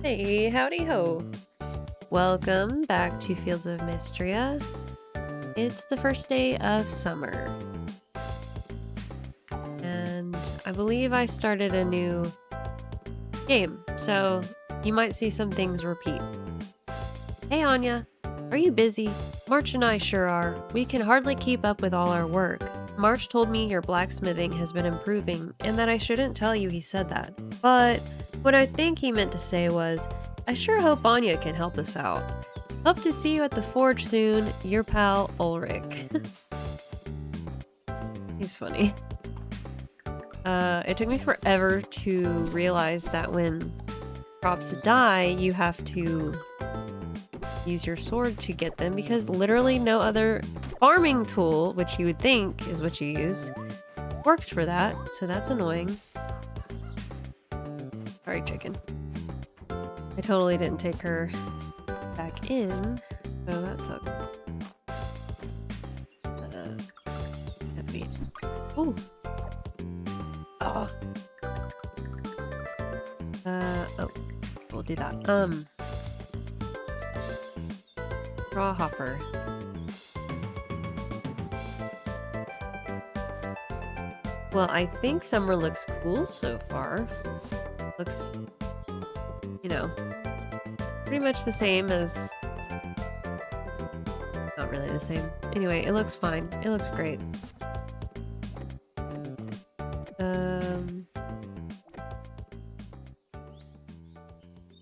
Hey, howdy ho. Welcome back to Fields of Mistria. It's the first day of summer, and I believe I started a new game, so you might see some things repeat. Hey, Anya, are you busy? March and I sure are. We can hardly keep up with all our work. March told me your blacksmithing has been improving, and that I shouldn't tell you he said that. But what I think he meant to say was, I sure hope Anya can help us out. Hope to see you at the forge soon. Your pal, Ulrich. He's funny. It took me forever to realize that when crops die, you have to use your sword to get them because literally no other farming tool, which you would think is what you use, works for that. So that's annoying. Sorry, chicken. I totally didn't take her back in, so that sucks. Ooh. Oh. Oh. We'll do that. Straw hopper. Well, I think summer looks cool so far. Looks, you know, pretty much the same as... Not really the same. Anyway, it looks fine. It looks great. Oh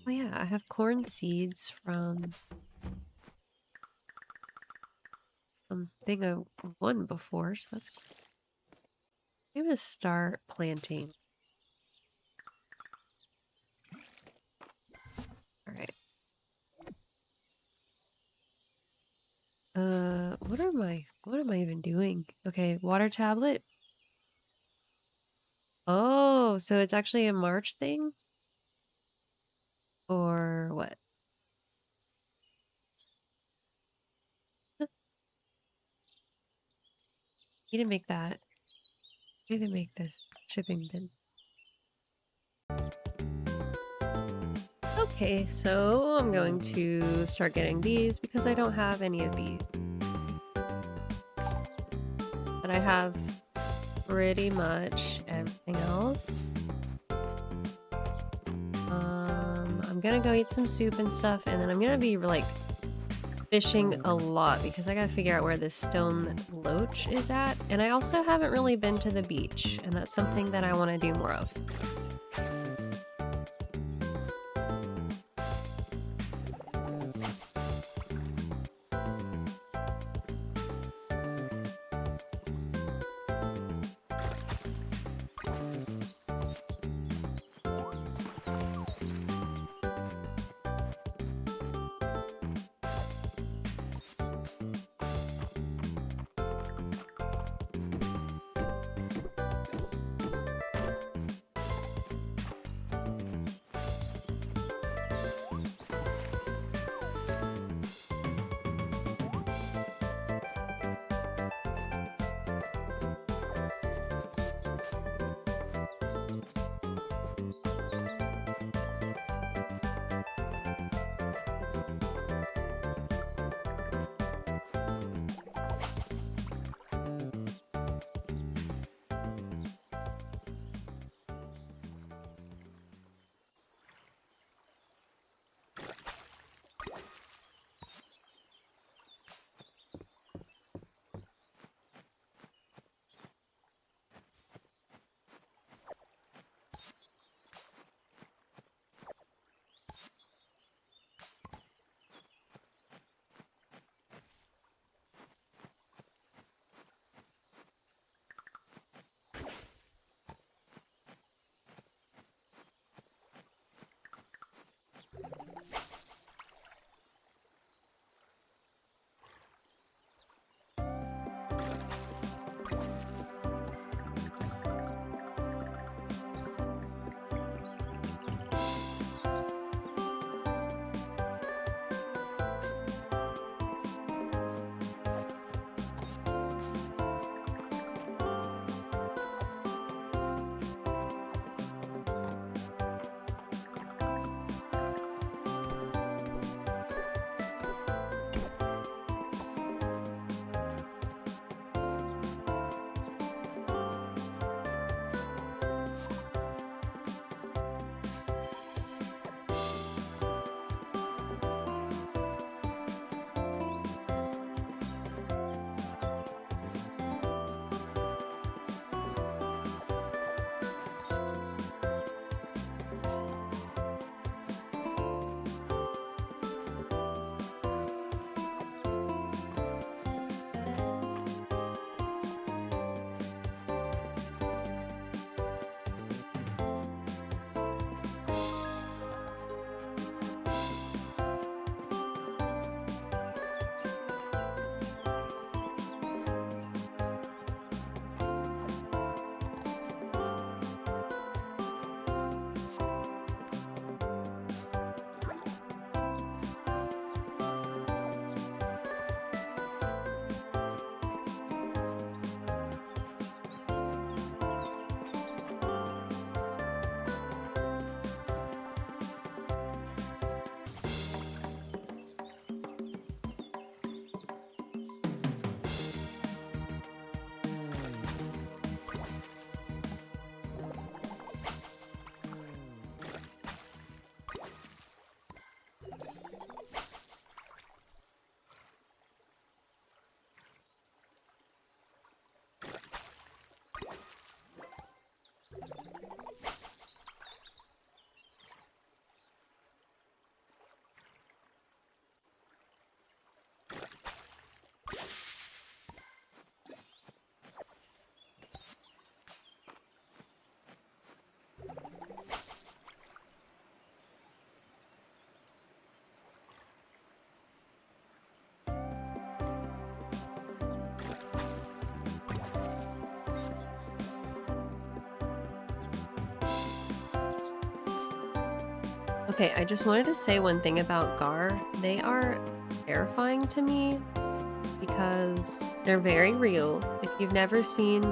yeah, I have corn seeds from something I won before, so that's cool. I'm gonna start planting. Alright. What am I even doing? Okay, water tablet. Oh, so it's actually a March thing? Or what? You didn't make that. You didn't make this shipping bin. Okay, so I'm going to start getting these because I don't have any of these. But I have pretty much everything else. I'm gonna go eat some soup and stuff, and then I'm gonna be like fishing a lot because I gotta figure out where this stone loach is at. And I also haven't really been to the beach, and that's something that I want to do more of. Okay, I just wanted to say one thing about Gar. They are terrifying to me because they're very real. If you've never seen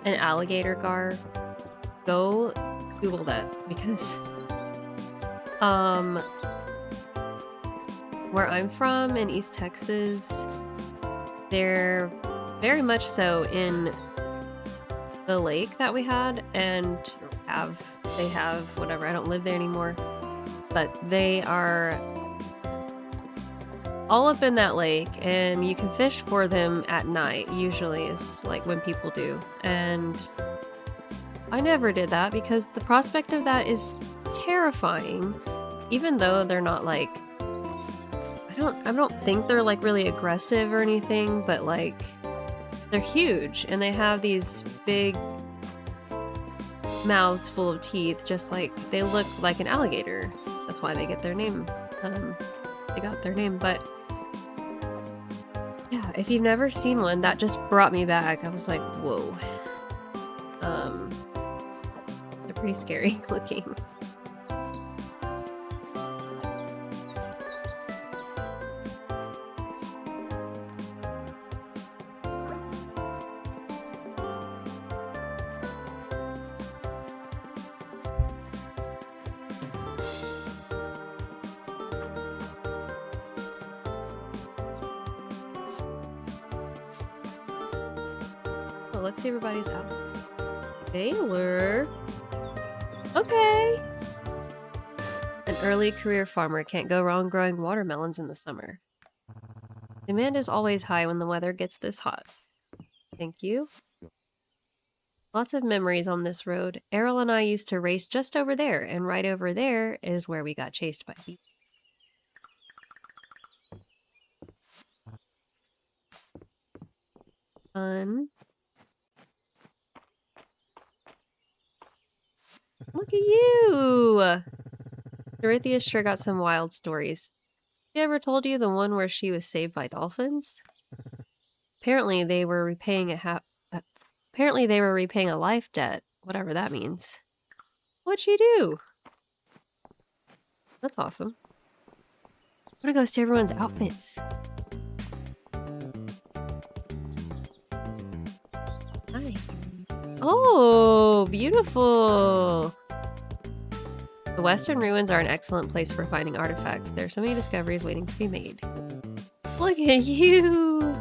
an alligator Gar, go Google that because um where I'm from in East Texas, they're very much so in the lake that we had and they have whatever. I don't live there anymore, but they are all up in that lake and you can fish for them at night, usually is like when people do. And I never did that because the prospect of that is terrifying, even though they're not like I don't think they're like really aggressive or anything, but like they're huge and they have these big mouths full of teeth, just like they look like an alligator. That's why they get their name. They got their name, but yeah, if you've never seen one, that just brought me back. I was like, whoa. They're pretty scary looking. Oh, let's see everybody's out. Baylor. Okay. An early career farmer can't go wrong growing watermelons in the summer. Demand is always high when the weather gets this hot. Thank you. Lots of memories on this road. Errol and I used to race just over there, and right over there is where we got chased by bees. Fun. Look at you! Dorothea sure got some wild stories. She ever told you the one where she was saved by dolphins? Apparently they were repaying apparently they were repaying a life debt, whatever that means. What'd she do? That's awesome. I'm gonna go see everyone's outfits. Hi. Oh, beautiful! The Western ruins are an excellent place for finding artifacts. There are so many discoveries waiting to be made. Look at you!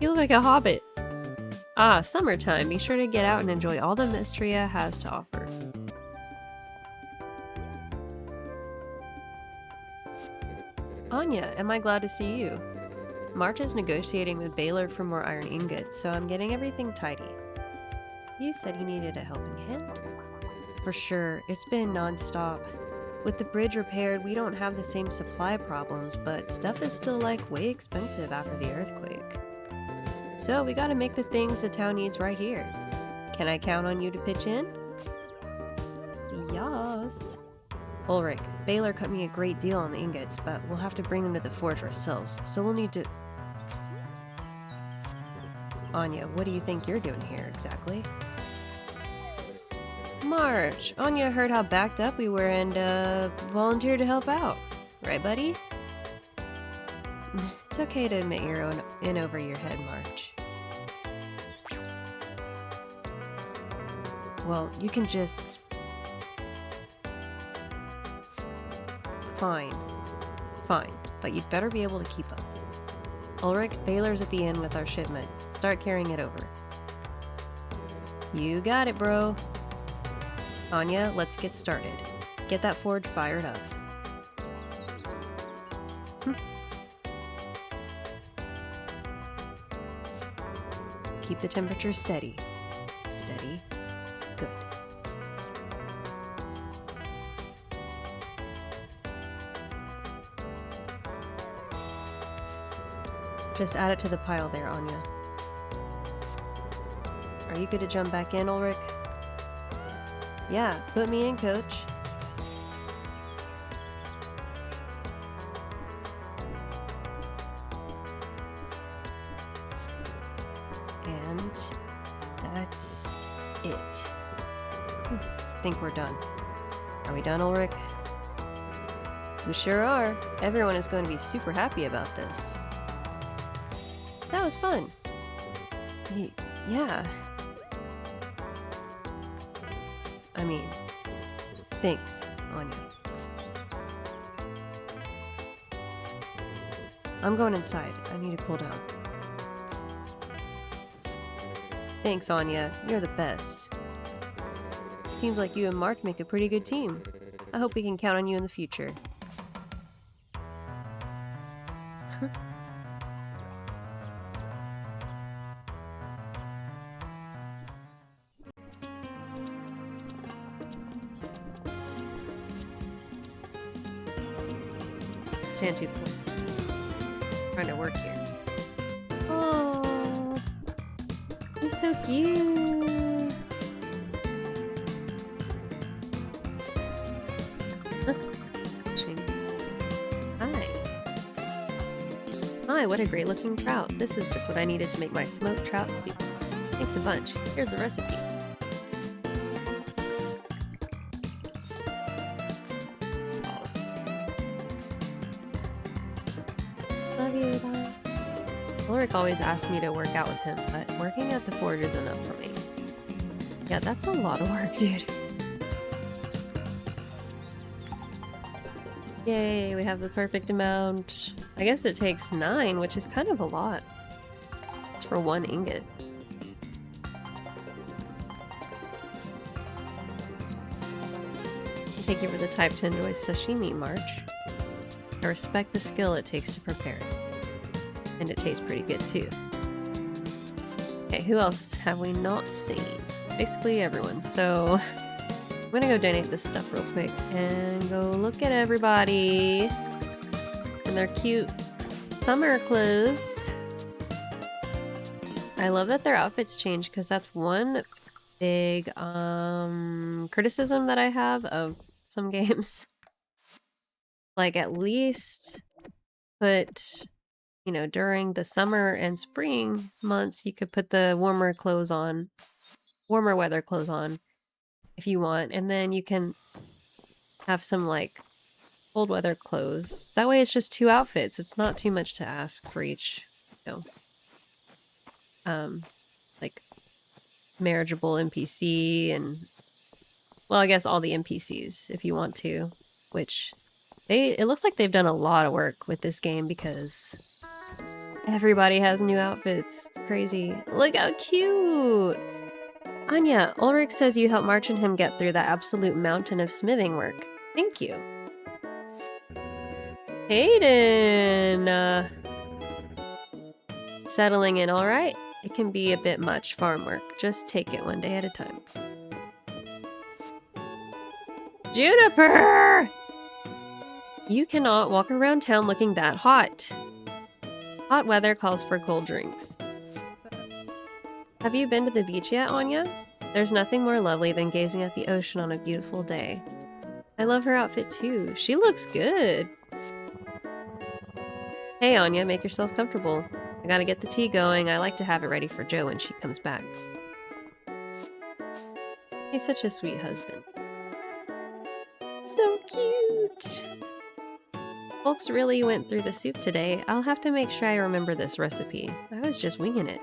You look like a hobbit. Ah, summertime. Be sure to get out and enjoy all the Mistria has to offer. Anya, am I glad to see you? March is negotiating with Baylor for more iron ingots, so I'm getting everything tidy. You said you needed a helping hand? For sure, it's been non-stop. With the bridge repaired, we don't have the same supply problems, but stuff is still like way expensive after the earthquake. So we gotta make the things the town needs right here. Can I count on you to pitch in? Yes. Ulrich, Baylor cut me a great deal on the ingots, but we'll have to bring them to the forge ourselves, so we'll need to... Anya, what do you think you're doing here, exactly? March, Anya heard how backed up we were and, volunteered to help out. Right, buddy? It's okay to admit you're in over your head, March. Well, you can just... Fine. Fine. But you'd better be able to keep up. Ulrich, Baylor's at the inn with our shipment. Start carrying it over. You got it, bro. Anya, let's get started. Get that forge fired up. Keep the temperature steady. Steady. Good. Just add it to the pile there, Anya. Are you good to jump back in, Ulrich? Yeah, put me in, coach. And that's it. Think we're done. Are we done, Ulrich? We sure are. Everyone is going to be super happy about this. That was fun. Yeah. I mean, thanks, Anya. I'm going inside. I need to cool down. Thanks, Anya. You're the best. Seems like you and Mark make a pretty good team. I hope we can count on you in the future. Stand too close. Trying to work here. Oh, he's so cute. Hi. Hi, what a great looking trout. This is just what I needed to make my smoked trout soup. Thanks a bunch. Here's the recipe. Love you, bye. Ulrich always asks me to work out with him, but working at the forge is enough for me. Yeah, that's a lot of work, dude. Yay, we have the perfect amount. I guess it takes 9, which is kind of a lot. It's for 1 ingot. Take you for the type to enjoy sashimi, March. I respect the skill it takes to prepare it. And it tastes pretty good too. Okay, who else have we not seen? Basically everyone, so I'm gonna go donate this stuff real quick and go look at everybody and their cute summer clothes. I love that their outfits change because that's one big criticism that I have of some games. Like at least put, you know, during the summer and spring months, you could put the warmer clothes on, warmer weather clothes on if you want, and then you can have some like cold weather clothes. That way it's just 2 outfits. It's not too much to ask for each, you know, like marriageable NPC and, well, I guess all the NPCs if you want to, which it looks like they've done a lot of work with this game because everybody has new outfits. Crazy. Look how cute! Anya, Ulrich says you helped March and him get through that absolute mountain of smithing work. Thank you. Hayden! Settling in alright? It can be a bit much farm work. Just take it one day at a time. Juniper! You cannot walk around town looking that hot. Hot weather calls for cold drinks. Have you been to the beach yet, Anya? There's nothing more lovely than gazing at the ocean on a beautiful day. I love her outfit too. She looks good. Hey, Anya, make yourself comfortable. I gotta get the tea going. I like to have it ready for Jo when she comes back. He's such a sweet husband. So cute! Folks really went through the soup today. I'll have to make sure I remember this recipe. I was just winging it.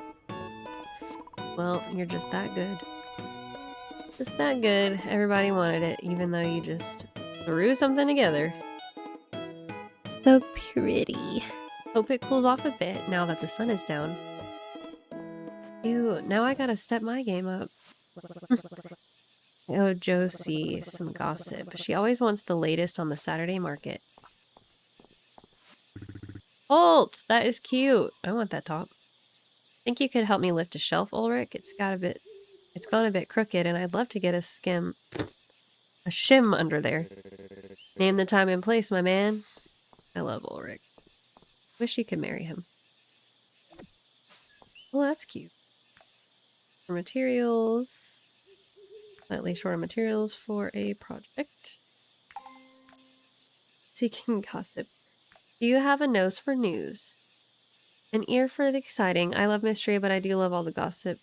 Well, you're just that good. Just that good. Everybody wanted it, even though you just threw something together. So pretty. Hope it cools off a bit now that the sun is down. Ew, now I gotta step my game up. Oh, Josie, some gossip. She always wants the latest on the Saturday market. Holt! That is cute. I want that top. Think you could help me lift a shelf, Ulrich? It's gone a bit crooked, and I'd love to get a shim under there. Name the time and place, my man. I love Ulrich. Wish you could marry him. Well, that's cute. For materials. Slightly shorter materials for a project. Seeking gossip. Do you have a nose for news? An ear for the exciting. I love Mistria, but I do love all the gossip.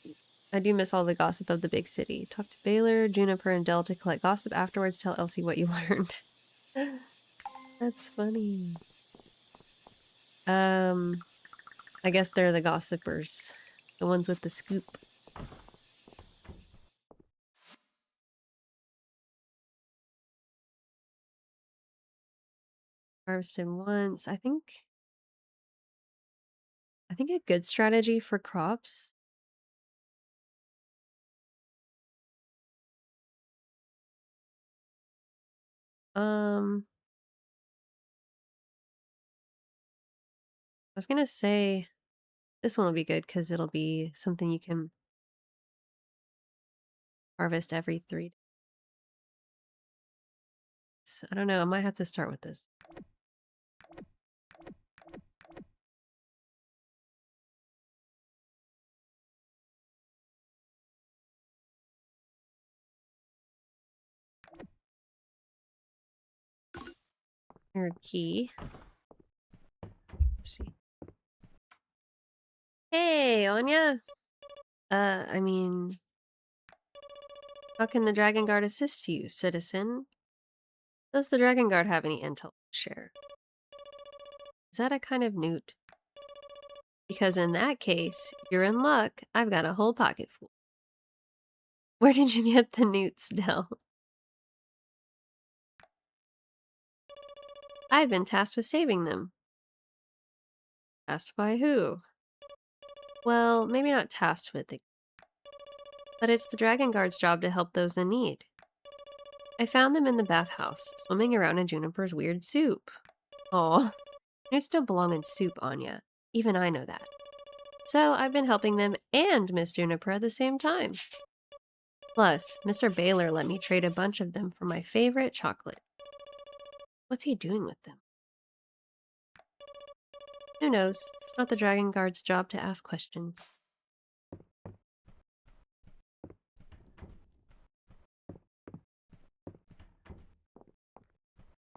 I do miss all the gossip of the big city. Talk to Baylor, Juniper, and Dell to collect gossip. Afterwards, tell Elsie what you learned. That's funny. I guess they're the gossipers. The ones with the scoop. Harvested once. I think a good strategy for crops. I was gonna say this one will be good because it'll be something you can harvest every 3 days. I don't know. I might have to start with this. Your key. Let's see. Hey, Anya. I mean, how can the Dragon Guard assist you, citizen? Does the Dragon Guard have any intel to share? Is that a kind of newt? Because in that case, you're in luck. I've got a whole pocket full. Where did you get the newts, Dell? I've been tasked with saving them. Tasked by who? Well, maybe not tasked with it, but it's the Dragon Guard's job to help those in need. I found them in the bathhouse, swimming around in Juniper's weird soup. Aw, newts don't belong in soup, Anya. Even I know that. So I've been helping them and Miss Juniper at the same time. Plus, Mr. Baylor let me trade a bunch of them for my favorite chocolate. What's he doing with them? Who knows? It's not the Dragon Guard's job to ask questions.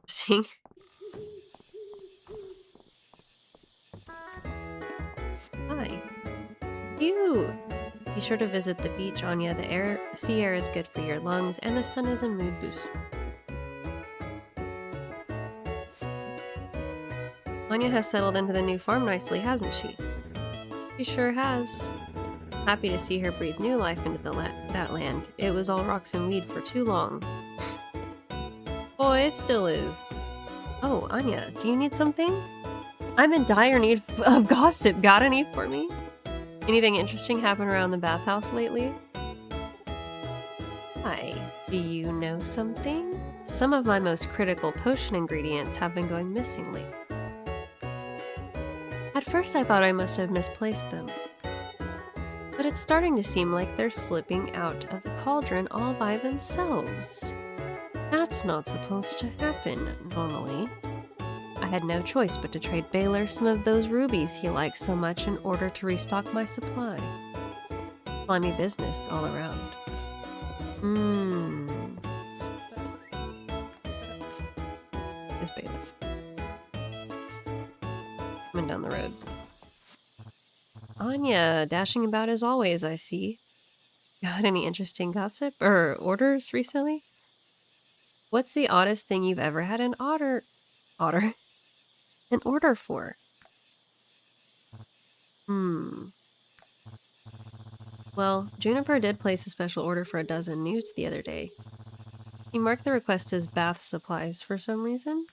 See? Hi. You! Be sure to visit the beach, Anya. The sea air is good for your lungs, and the sun is a mood booster. Anya has settled into the new farm nicely, hasn't she? She sure has. Happy to see her breathe new life into that land. It was all rocks and weed for too long. Boy, it still is. Oh, Anya, do you need something? I'm in dire need of gossip. Got any for me? Anything interesting happen around the bathhouse lately? Hi, do you know something? Some of my most critical potion ingredients have been going missing lately. At first I thought I must have misplaced them, but it's starting to seem like they're slipping out of the cauldron all by themselves. That's not supposed to happen, normally. I had no choice but to trade Baylor some of those rubies he likes so much in order to restock my supply. Slimy business all around. Is Baylor coming down the road? Anya, dashing about as always, I see. Got any interesting gossip or orders recently? What's the oddest thing you've ever had an order for? Well, Juniper did place a special order for a dozen newts the other day. He marked the request as bath supplies for some reason.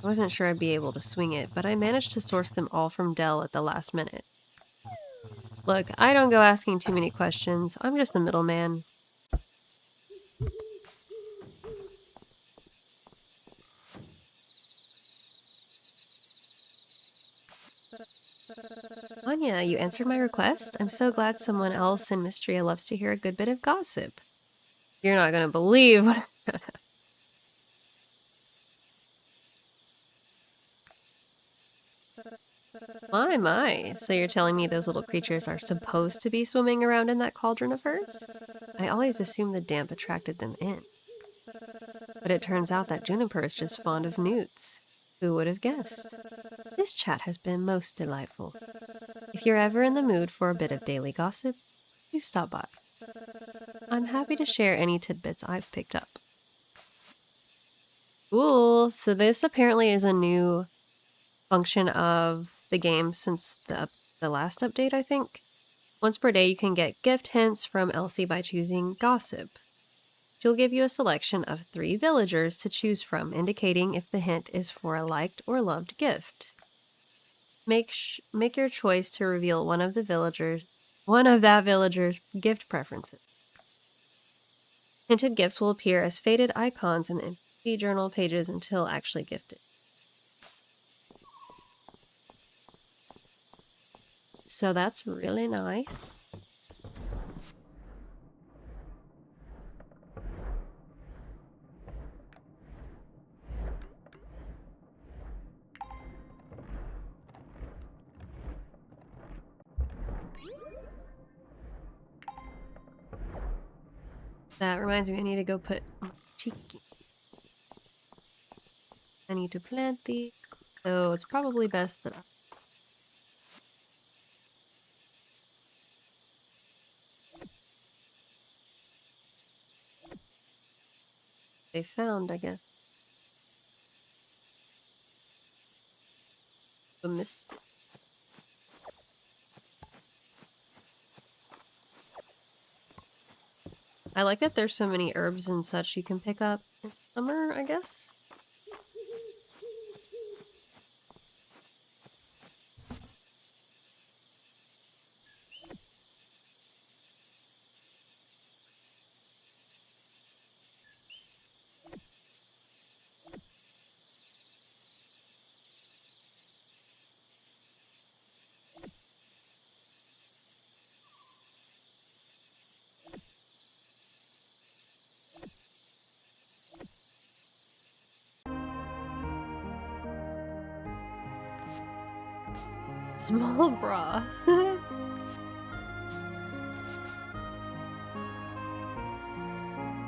I wasn't sure I'd be able to swing it, but I managed to source them all from Dell at the last minute. Look, I don't go asking too many questions. I'm just the middleman. Anya, you answered my request. I'm so glad someone else in Mistria loves to hear a good bit of gossip. You're not gonna believe what... My. So you're telling me those little creatures are supposed to be swimming around in that cauldron of hers? I always assumed the damp attracted them in. But it turns out that Juniper is just fond of newts. Who would have guessed? This chat has been most delightful. If you're ever in the mood for a bit of daily gossip, do do stop by. I'm happy to share any tidbits I've picked up. Cool. So this apparently is a new function of the game since the last update, I think. Once per day, you can get gift hints from Elsie by choosing Gossip. She'll give you a selection of 3 villagers to choose from, indicating if the hint is for a liked or loved gift. Make your choice to reveal one of that villager's gift preferences. Hinted gifts will appear as faded icons in NPC journal pages until actually gifted. So that's really nice. That reminds me, I need to go put cheeky. I need to plant these, so it's probably best that they found, I guess. The Mistria. I like that there's so many herbs and such you can pick up in summer, I guess. Small bra. I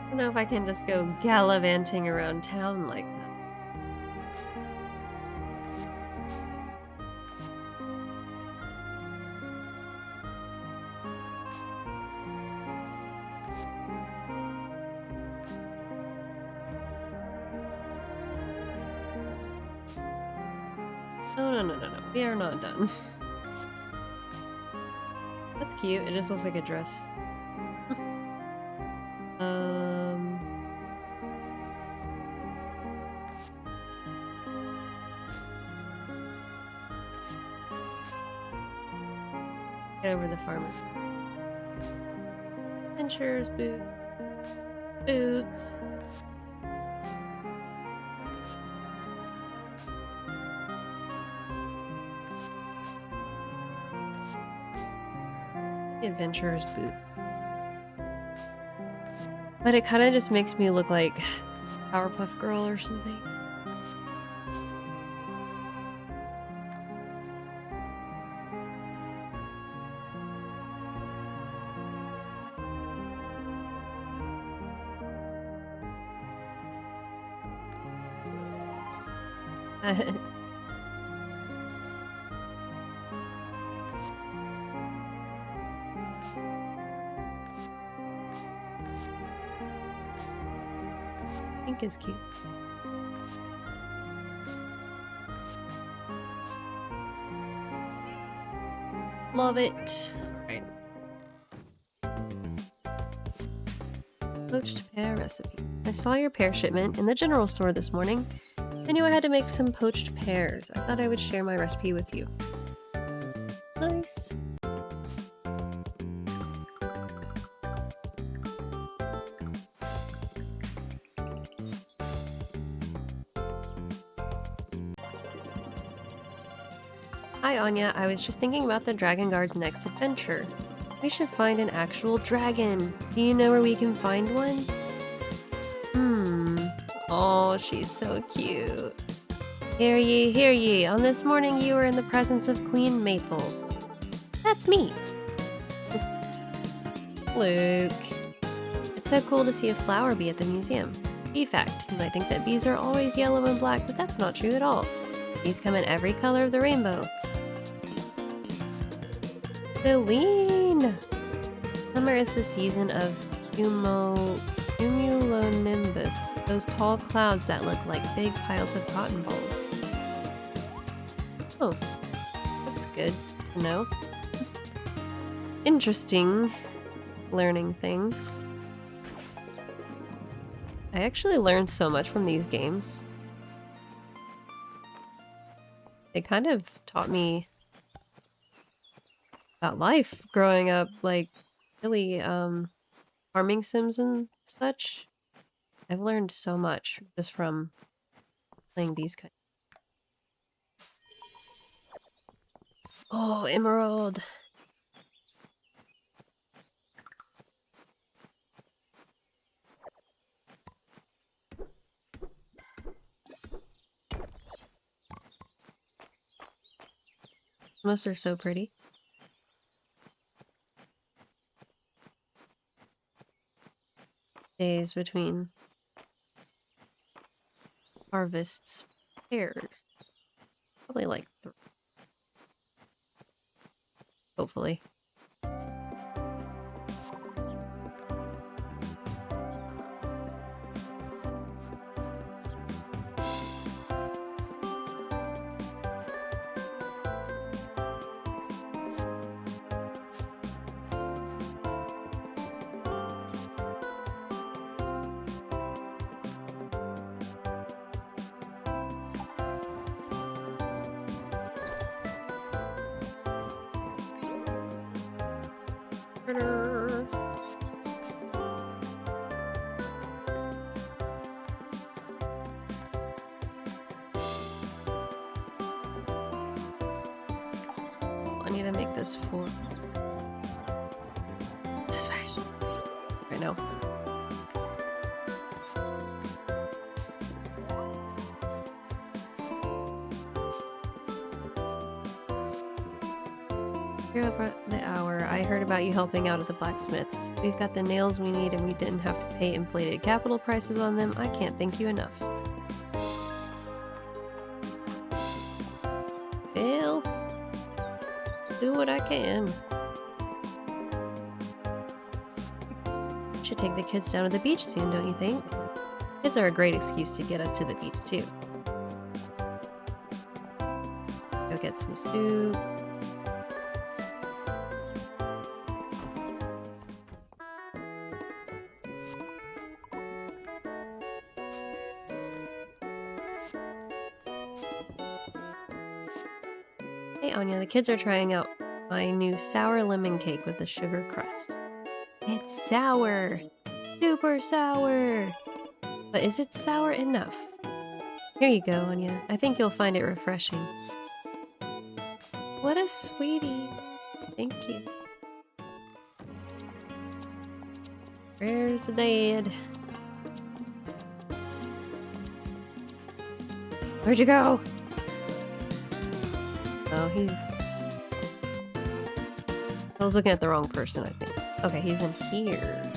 don't know if I can just go gallivanting around town like that. No. We are not done. That's cute. It just looks like a dress. Get over the farmer. Adventurer's boots. Adventurer's boot. But it kind of just makes me look like Powerpuff Girl or something. Pink is cute. Love it. Alright. Poached pear recipe. I saw your pear shipment in the general store this morning. I knew I had to make some poached pears. I thought I would share my recipe with you. Nice. Hi Anya, I was just thinking about the Dragon Guard's next adventure. We should find an actual dragon. Do you know where we can find one? Oh, she's so cute. Hear ye, hear ye. On this morning you were in the presence of Queen Maple. That's me. Luke. It's so cool to see a flower bee at the museum. Bee fact, you might think that bees are always yellow and black, but that's not true at all. Bees come in every color of the rainbow. Celine! Summer is the season of cumulonimbus, those tall clouds that look like big piles of cotton balls. Oh, that's good to know. Interesting learning things. I actually learned so much from these games. They kind of taught me about life growing up, like really farming sims and such. I've learned so much just from playing these kinds. Oh, emerald. Most are so pretty. Days between harvests, pairs. Probably like 3. Hopefully. I need to make this for this right now. You're up at the hour. I heard about you helping out at the blacksmiths. We've got the nails we need and we didn't have to pay inflated capital prices on them. I can't thank you enough. Well, do what I can. Should take the kids down to the beach soon, don't you think? Kids are a great excuse to get us to the beach, too. Go get some soup. Hey Anya, the kids are trying out my new sour lemon cake with the sugar crust. It's sour! Super sour! But is it sour enough? Here you go, Anya. I think you'll find it refreshing. What a sweetie. Thank you. Where's the dad? Where'd you go? Oh, I was looking at the wrong person, I think. Okay, he's in here.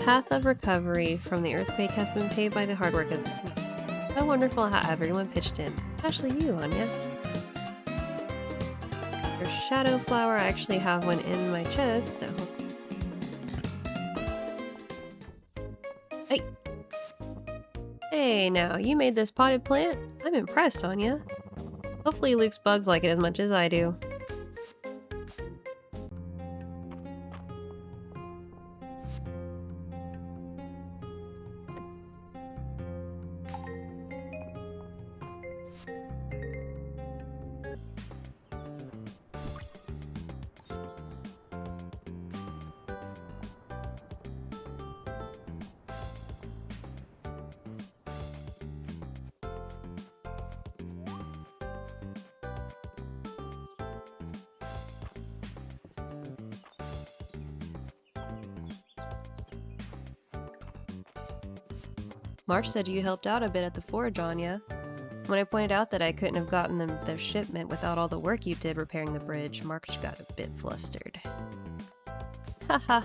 Path of recovery from the earthquake has been paved by the hard work of the community. So wonderful how everyone pitched in, especially you, Anya. Your shadow flower, I actually have one in my chest at home. Hey! Hey now, you made this potted plant? I'm impressed, Anya. Hopefully Luke's bugs like it as much as I do. March said you helped out a bit at the forge, Anya. When I pointed out that I couldn't have gotten them their shipment without all the work you did repairing the bridge, March got a bit flustered. Haha.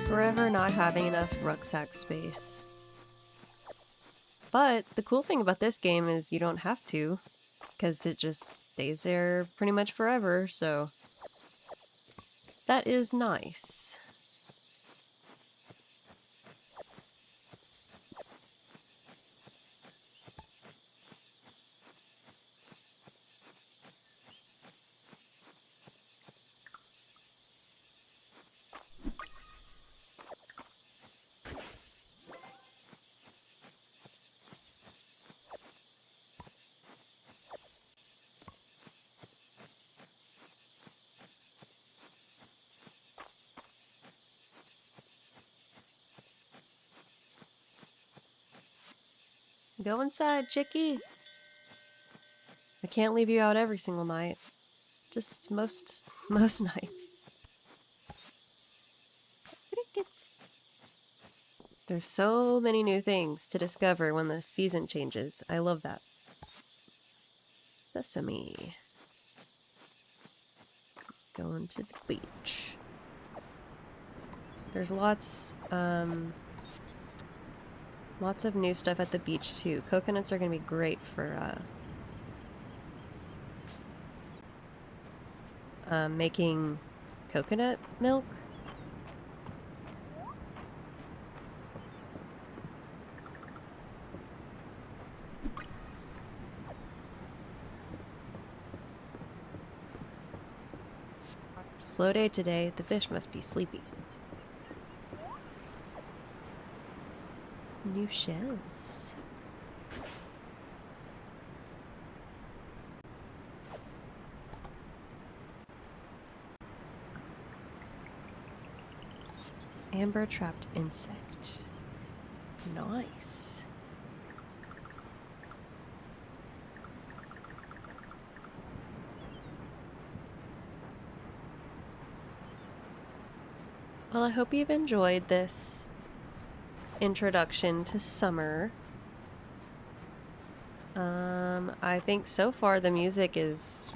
Forever not having enough rucksack space. But the cool thing about this game is you don't have to, because it just stays there pretty much forever, so that is nice. Go inside, chickie. I can't leave you out every single night. Just most nights. There's so many new things to discover when the season changes. I love that. Sesame. Going to the beach. There's lots of new stuff at the beach too. Coconuts are gonna be great for making coconut milk. Slow day today. The fish must be sleepy. New shells. Amber trapped insect. Nice. Well, I hope you've enjoyed this introduction to summer. I think so far the music is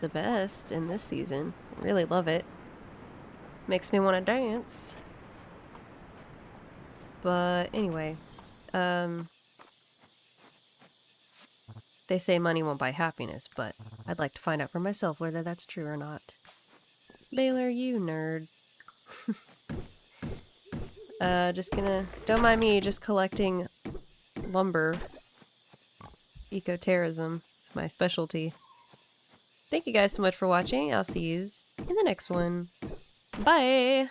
the best in this season. I really love it. Makes me want to dance. But anyway, they say money won't buy happiness, but I'd like to find out for myself whether that's true or not. Baylor, you nerd. Don't mind me, just collecting lumber. Ecoterrorism is my specialty. Thank you guys so much for watching. I'll see yous in the next one. Bye!